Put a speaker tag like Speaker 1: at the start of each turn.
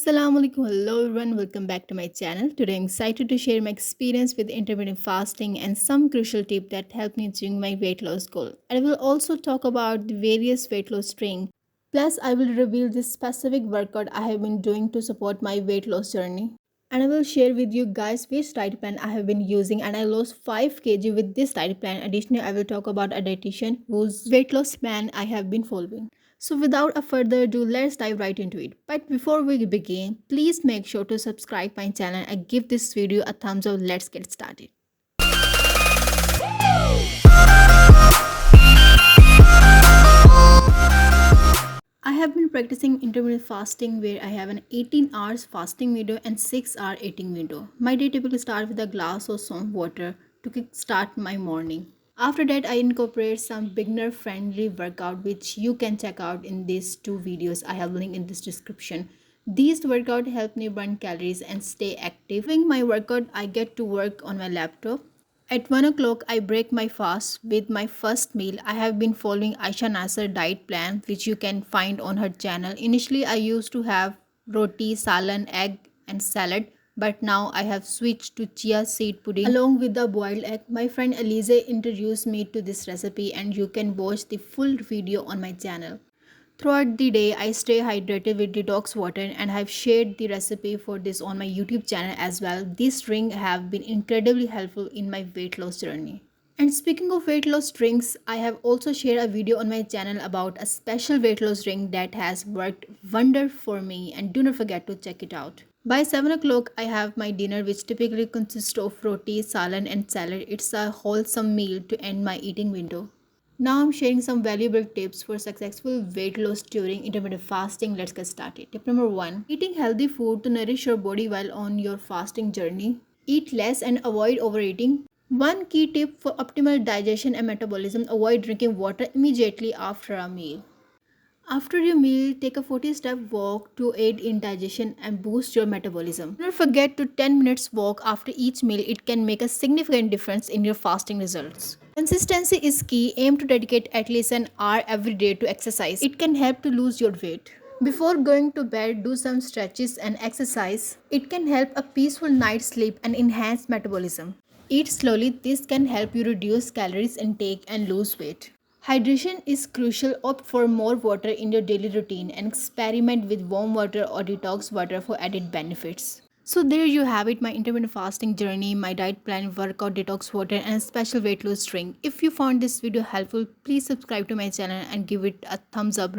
Speaker 1: Assalamu alaikum, hello everyone, welcome back to my channel. Today I'm excited to share my experience with intermittent fasting and some crucial tips that helped me achieve my weight loss goal. I will also talk about the various weight loss training. Plus, I will reveal the specific workout I have been doing to support my weight loss journey. And I will share with you guys which diet plan I have been using, and I lost 5 kg with this diet plan. Additionally, I will talk about a dietitian whose weight loss plan I have been following. So without a further ado, let's dive right into it. But before we begin, please make sure to subscribe my channel and give this video a thumbs up. Let's get started. I have been practicing intermittent fasting where I have an 18 hours fasting window and 6-hour eating window. My day typically starts with a glass of warm water to kickstart my morning. After that, I incorporate some beginner friendly workout which you can check out in these two videos. I have linked in this description. These workout help me burn calories and stay active. During my workout, I get to work on my laptop. At 1 o'clock, I break my fast with my first meal. I have been following Aisha Nasser diet plan, which you can find on her channel. Initially, I used to have roti, salan, egg, and salad, but now I have switched to chia seed pudding along with the boiled egg. My friend Elise introduced me to this recipe, and you can watch the full video on my channel. Throughout the day, I stay hydrated with detox water, and I've shared the recipe for this on my YouTube channel as well. These drinks have been incredibly helpful in my weight loss journey. And speaking of weight loss drinks, I have also shared a video on my channel about a special weight loss drink that has worked wonder for me, and do not forget to check it out. By 7 o'clock, I have my dinner which typically consists of roti, salan and salad. It's a wholesome meal to end my eating window. Now I'm sharing some valuable tips for successful weight loss during intermittent fasting. Let's get started. Tip number 1. Eating healthy food to nourish your body while on your fasting journey. Eat less and avoid overeating. One key tip for optimal digestion and metabolism: avoid drinking water immediately after a meal. After your meal, take a 40-step walk to aid in digestion and boost your metabolism. Do not forget to 10 minutes walk after each meal. It can make a significant difference in your fasting results. Consistency is key. Aim to dedicate at least an hour every day to exercise. It can help to lose your weight. Before going to bed, do some stretches and exercise. It can help a peaceful night's sleep and enhance metabolism. Eat slowly. This can help you reduce calories intake and lose weight. Hydration is crucial. Opt for more water in your daily routine and experiment with warm water or detox water for added benefits. So there you have it, my intermittent fasting journey, my diet plan, workout, detox water and special weight loss drink. If you found this video helpful, please subscribe to my channel and give it a thumbs up.